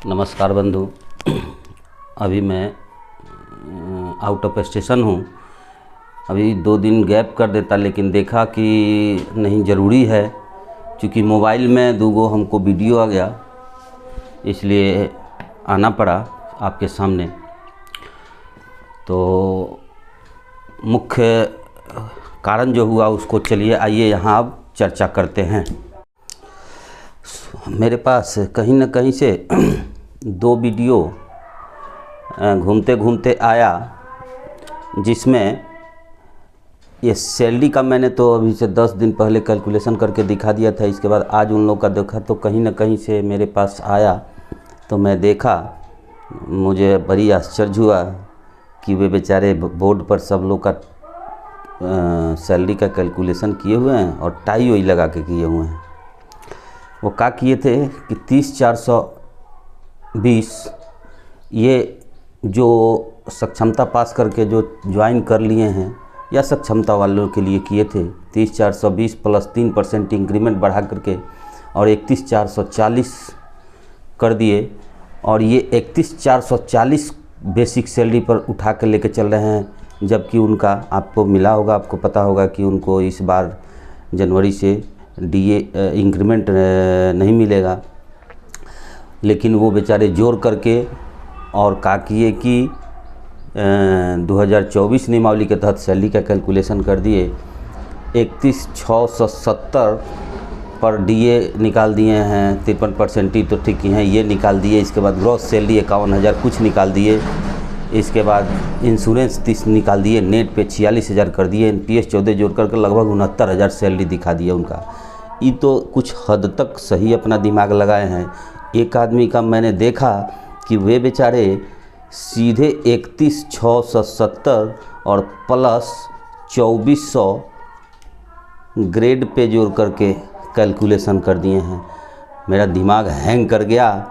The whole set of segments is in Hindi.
नमस्कार बंधु। अभी मैं आउट ऑफ स्टेशन हूँ। अभी 2 दिन गैप कर देता, लेकिन देखा कि नहीं, ज़रूरी है, क्योंकि मोबाइल में 2 हमको वीडियो आ गया, इसलिए आना पड़ा आपके सामने। तो मुख्य कारण जो हुआ उसको चलिए आइए यहाँ अब चर्चा करते हैं। मेरे पास कहीं न कहीं से 2 वीडियो घूमते घूमते आया, जिसमें ये सैलरी का मैंने तो अभी से 10 दिन पहले कैलकुलेशन करके दिखा दिया था। इसके बाद आज उन लोग का देखा तो कहीं न कहीं से मेरे पास आया, तो मैं देखा, मुझे बड़ी आश्चर्य हुआ कि वे बेचारे बोर्ड पर सब लोग का सैलरी का कैलकुलेशन किए हुए हैं और टाई वही लगा के किए हुए हैं। वो क्या किए थे कि 30,420 ये जो सक्षमता पास करके जो ज्वाइन कर लिए हैं या सक्षमता वालों के लिए किए थे, 30,420 प्लस 3% इंक्रीमेंट बढ़ा करके और 31,440 कर दिए। और ये 31,440 बेसिक सैलरी पर उठा कर लेके चल रहे हैं, जबकि उनका आपको मिला होगा, आपको पता होगा कि उनको इस बार जनवरी से डीए इंक्रीमेंट नहीं मिलेगा। लेकिन वो बेचारे जोर करके और क्या किए कि 2024 नियमावली के तहत सैलरी का कैलकुलेशन कर दिए। 31,670 पर डीए निकाल दिए हैं, 53% ही तो ठीक ही हैं, ये निकाल दिए। इसके बाद ग्रॉस सैलरी 51,000 कुछ निकाल दिए। इसके बाद इंश्योरेंस 30 निकाल दिए, नेट पे 46,000 कर दिए, एनपीएस 14 जोड़ करके लगभग 69,000 सैलरी दिखा दिया उनका। ये तो कुछ हद तक सही अपना दिमाग लगाए हैं। एक आदमी का मैंने देखा कि वे बेचारे सीधे 31,670 और प्लस 2,400 ग्रेड पे जोड़ करके कैलकुलेशन कर दिए हैं। मेरा दिमाग हैंग कर गया।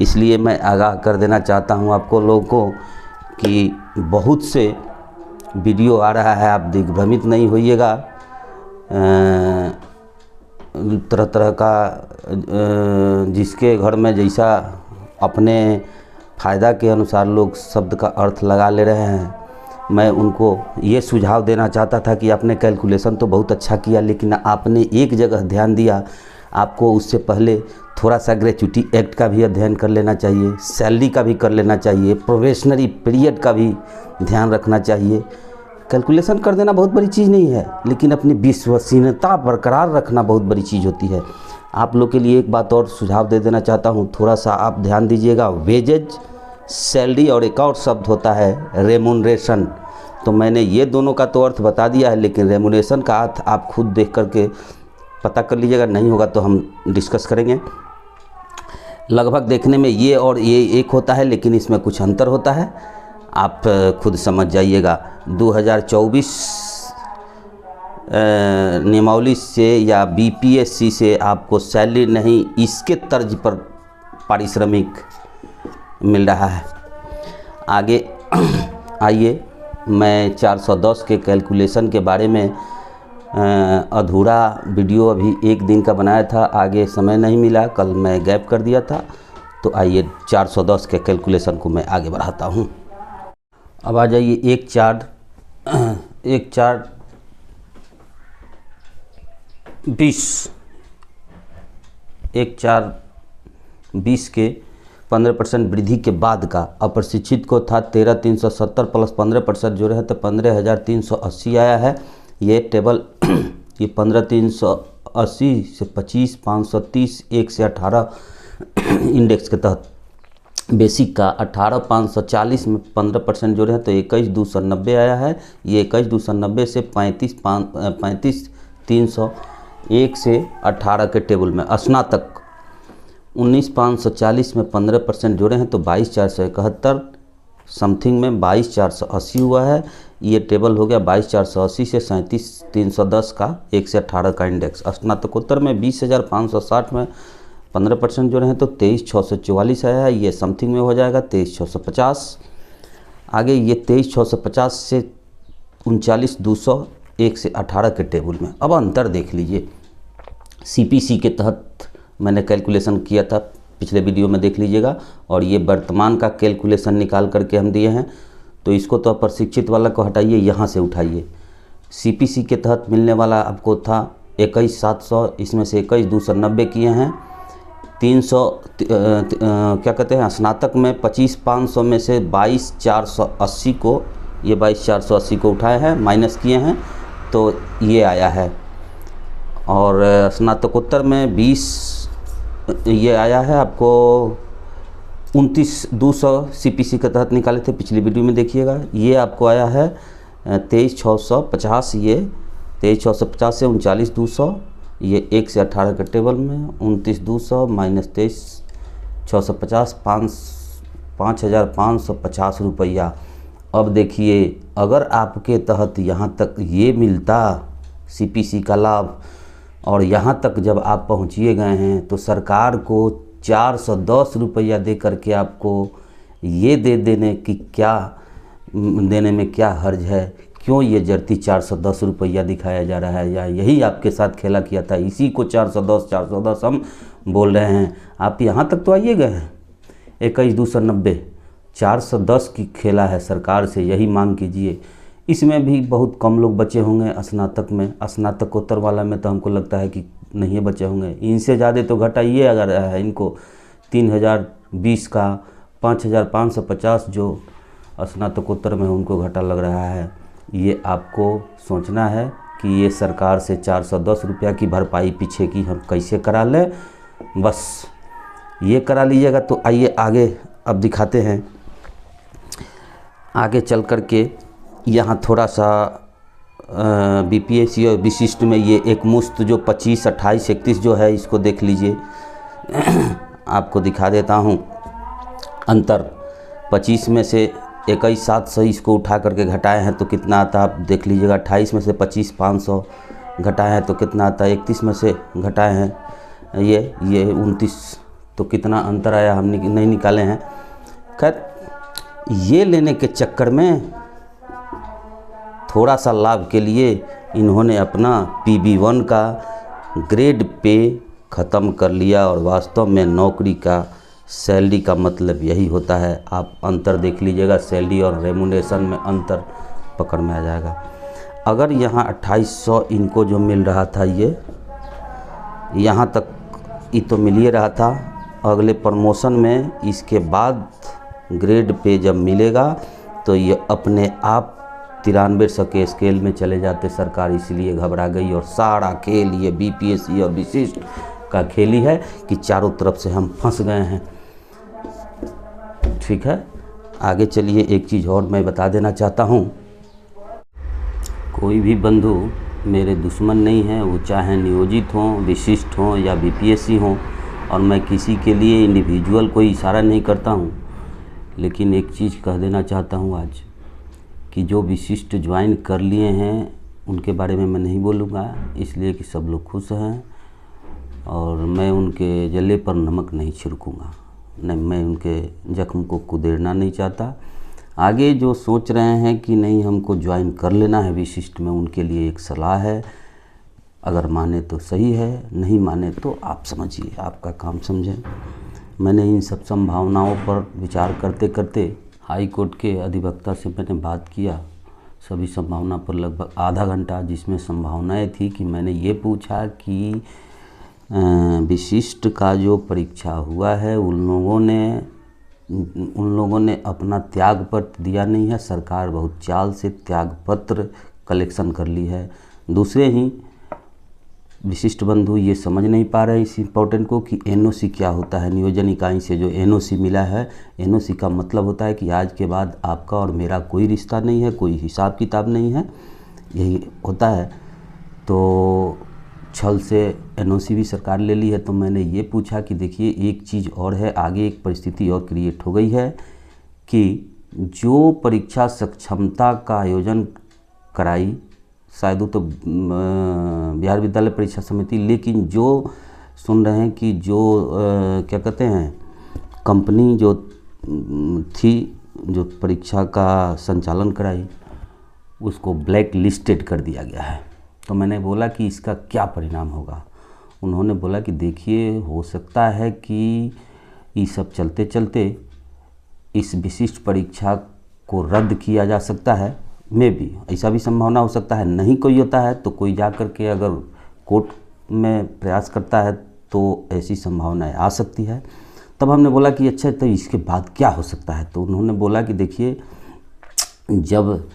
इसलिए मैं आगाह कर देना चाहता हूं आपको लोगों को कि बहुत से वीडियो आ रहा है, आप दिग्भ्रमित नहीं होइएगा। तरह तरह का जिसके घर में जैसा अपने फ़ायदा के अनुसार लोग शब्द का अर्थ लगा ले रहे हैं। मैं उनको ये सुझाव देना चाहता था कि आपने कैलकुलेशन तो बहुत अच्छा किया, लेकिन आपने एक जगह ध्यान दिया। आपको उससे पहले थोड़ा सा ग्रेच्युटी एक्ट का भी अध्ययन कर लेना चाहिए, सैलरी का भी कर लेना चाहिए, प्रोबेशनरी पीरियड का भी ध्यान रखना चाहिए। कैलकुलेशन कर देना बहुत बड़ी चीज़ नहीं है, लेकिन अपनी विश्वसनीयता बरकरार रखना बहुत बड़ी चीज़ होती है। आप लोग के लिए एक बात और सुझाव दे देना चाहता हूँ, थोड़ा सा आप ध्यान दीजिएगा। वेजेज, सैलरी और एक और शब्द होता है रेमुनरेशन। तो मैंने ये दोनों का तो अर्थ बता दिया है, लेकिन रेमुनरेशन का अर्थ आप खुद देख करके पता कर लीजिएगा, नहीं होगा तो हम डिस्कस करेंगे। लगभग देखने में ये और ये एक होता है, लेकिन इसमें कुछ अंतर होता है, आप खुद समझ जाइएगा। 2024 नियमावली से या बीपीएससी से आपको सैलरी नहीं, इसके तर्ज पर पारिश्रमिक मिल रहा है। आगे आइए, मैं 410 के कैलकुलेशन के बारे में अधूरा वीडियो अभी 1 दिन का बनाया था, आगे समय नहीं मिला, कल मैं गैप कर दिया था। तो आइए 410 के कैलकुलेशन को मैं आगे बढ़ाता हूँ। अब आ जाइए 1,420 के 15% वृद्धि के बाद का अप्रशिक्षित को था 13,370 प्लस 15% जो रहे तो 15,380 आया है। ये टेबल ये 15,380 से 25, 530, 1 से 18 इंडेक्स के तहत बेसिक का 18,540 में 15% जो रहे तो 21,290 आया है। ये 21,290 से 35,300 1 से 18 के टेबल में स्नातक 19,540 में 15% जोड़े हैं तो 22,471 समथिंग में 22,480 हुआ है। ये टेबल हो गया 22,480 से 37,310 का 1 से 18 का इंडेक्स। स्नातकोत्तर में 20,560 में 15% जो रहे तो 23,644 आया है। ये समथिंग में हो जाएगा 23,650। आगे ये 23,650 से 39,200 1 से 18 के टेबल में। अब अंतर देख लीजिए। सीपीसी के तहत मैंने कैलकुलेशन किया था पिछले वीडियो में देख लीजिएगा। और ये वर्तमान का कैलकुलेशन निकाल करके हम दिए हैं। तो इसको तो प्रशिक्षित वाला को हटाइए, यहाँ से उठाइए। सीपीसी के तहत मिलने वाला आपको था 21,700, इसमें से 21,290 किए हैं। 300 क्या कहते हैं, स्नातक में 25,500 में से 22,480 को, ये 22,480 को उठाए हैं, माइनस किए हैं, तो ये आया है। और स्नातकोत्तर में 20 ये आया है आपको 29,200 सीपीसी के तहत निकाले थे, पिछली वीडियो में देखिएगा। ये आपको आया है 23,650, ये 23,650 से 39,200, ये 1 से 18 के टेबल में 29,200 माइनस 23,650, 5,550 रुपया। अब देखिए, अगर आपके तहत यहाँ तक ये मिलता सीपीसी का लाभ, और यहाँ तक जब आप पहुँचिए गए हैं, तो सरकार को 410 रुपया दे करके आपको ये देने में क्या हर्ज है? क्यों ये जर्ती 410 रुपया दिखाया जा रहा है? या यही आपके साथ खेला किया था, इसी को 410 हम बोल रहे हैं। आप यहाँ तक तो आइए गए हैं, 21,290, 410 की खेला है सरकार से, यही मांग कीजिए। इसमें भी बहुत कम लोग बचे होंगे स्नातक में, स्नातकोत्तर वाला में तो हमको लगता है कि नहीं बचे होंगे। इनसे ज़्यादा तो घटाइए अगर है इनको 3,020 का 5,550 जो स्नातकोत्तर में उनको घाटा लग रहा है। ये आपको सोचना है कि ये सरकार से 410 रुपया की भरपाई पीछे की हम कैसे करा लें, बस ये करा लीजिएगा। तो आइए आगे अब दिखाते हैं। आगे चल कर के यहाँ थोड़ा सा बीपीएससी और विशिष्ट में ये एक मुश्त जो 25, 28, 31 जो है, इसको देख लीजिए। आपको दिखा देता हूँ अंतर। 25 में से 21,700 इसको उठा करके घटाए हैं तो कितना आता है आप देख लीजिएगा। 28 में से 25,500 घटाए हैं तो कितना आता है। 31 में से घटाए हैं ये 29, तो कितना अंतर आया हम नहीं निकाले हैं। खैर, ये लेने के चक्कर में थोड़ा सा लाभ के लिए इन्होंने अपना PB1 का ग्रेड पे ख़त्म कर लिया। और वास्तव में नौकरी का सैलरी का मतलब यही होता है। आप अंतर देख लीजिएगा, सैलरी और रेमुनेशन में अंतर पकड़ में आ जाएगा। अगर यहाँ 2800 इनको जो मिल रहा था, ये यहाँ तक ये तो मिल ही रहा था, अगले प्रमोशन में इसके बाद ग्रेड पे जब मिलेगा तो ये अपने आप 9300 के स्केल में चले जाते। सरकार इसलिए घबरा गई और सारा खेल ये बीपीएससी और विशिष्ट का खेल ही है कि चारों तरफ से हम फंस गए हैं। ठीक है, आगे चलिए। एक चीज़ और मैं बता देना चाहता हूँ, कोई भी बंधु मेरे दुश्मन नहीं है, वो चाहे नियोजित हों, विशिष्ट हों या बीपीएससी हों। और मैं किसी के लिए इंडिविजुअल कोई इशारा नहीं करता हूँ, लेकिन एक चीज़ कह देना चाहता हूँ आज कि जो विशिष्ट ज्वाइन कर लिए हैं उनके बारे में मैं नहीं बोलूँगा, इसलिए कि सब लोग खुश हैं और मैं उनके जले पर नमक नहीं छिड़कूँगा। नहीं, मैं उनके जख्म को कुदेरना नहीं चाहता। आगे जो सोच रहे हैं कि नहीं हमको ज्वाइन कर लेना है विशिष्ट में, उनके लिए एक सलाह है। अगर माने तो सही है, नहीं माने तो आप समझिए, आपका काम समझें। मैंने इन सब संभावनाओं पर विचार करते करते हाई कोर्ट के अधिवक्ता से मैंने बात किया, सभी संभावना पर लगभग आधा घंटा, जिसमें संभावनाएं थी कि मैंने ये पूछा कि विशिष्ट का जो परीक्षा हुआ है उन लोगों ने अपना त्याग पत्र दिया नहीं है। सरकार बहुत चाल से त्याग पत्र कलेक्शन कर ली है। दूसरे ही विशिष्ट बंधु ये समझ नहीं पा रहे इस इम्पोर्टेंट को कि एनओसी क्या होता है। नियोजन इकाई से जो एनओसी मिला है, एनओसी का मतलब होता है कि आज के बाद आपका और मेरा कोई रिश्ता नहीं है, कोई हिसाब किताब नहीं है, यही होता है। तो छल से एनओसी भी सरकार ले ली है। तो मैंने ये पूछा कि देखिए एक चीज़ और है, आगे एक परिस्थिति और क्रिएट हो गई है कि जो परीक्षा सक्षमता का आयोजन कराई, शायद वो तो बिहार विद्यालय परीक्षा समिति, लेकिन जो सुन रहे हैं कि जो क्या कहते हैं कंपनी जो थी जो परीक्षा का संचालन कराई, उसको ब्लैक लिस्टेड कर दिया गया है। तो मैंने बोला कि इसका क्या परिणाम होगा। उन्होंने बोला कि देखिए हो सकता है कि ये सब चलते चलते इस विशिष्ट परीक्षा को रद्द किया जा सकता है। में भी ऐसा भी संभावना हो सकता है, नहीं कोई होता है तो कोई जा कर के अगर कोर्ट में प्रयास करता है तो ऐसी संभावनाएं आ सकती है। तब हमने बोला कि अच्छा तो इसके बाद क्या हो सकता है। तो उन्होंने बोला कि देखिए, जब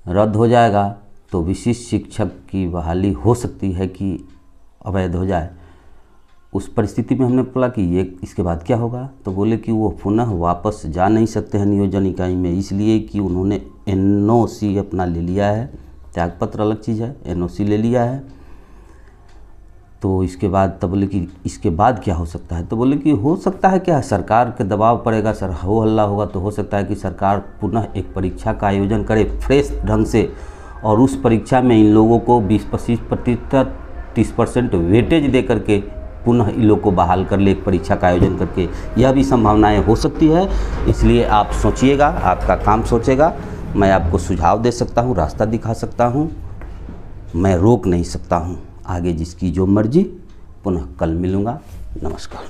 रद्द हो जाएगा तो विशिष्ट शिक्षक की बहाली हो सकती है कि अवैध हो जाए। उस परिस्थिति में हमने बोला कि ये इसके बाद क्या होगा। तो बोले कि वो पुनः वापस जा नहीं सकते हैं नियोजन इकाई में, इसलिए कि उन्होंने NOC अपना ले लिया है। त्यागपत्र अलग चीज़ है, NOC ले लिया है। तो इसके बाद तब बोले कि इसके बाद क्या हो सकता है। तो बोले कि हो सकता है क्या, सरकार के दबाव पड़ेगा, सर हो हल्ला होगा तो हो सकता है कि सरकार पुनः एक परीक्षा का आयोजन करे फ्रेश ढंग से, और उस परीक्षा में इन लोगों को 20-25% 30% वेटेज दे करके पुनः इन लोग को बहाल कर ले एक परीक्षा का आयोजन करके। यह भी संभावनाएं हो सकती है। इसलिए आप सोचिएगा, आपका काम सोचेगा। मैं आपको सुझाव दे सकता हूँ, रास्ता दिखा सकता हूँ, मैं रोक नहीं सकता हूँ। आगे जिसकी जो मर्जी। पुनः कल मिलूँगा। नमस्कार।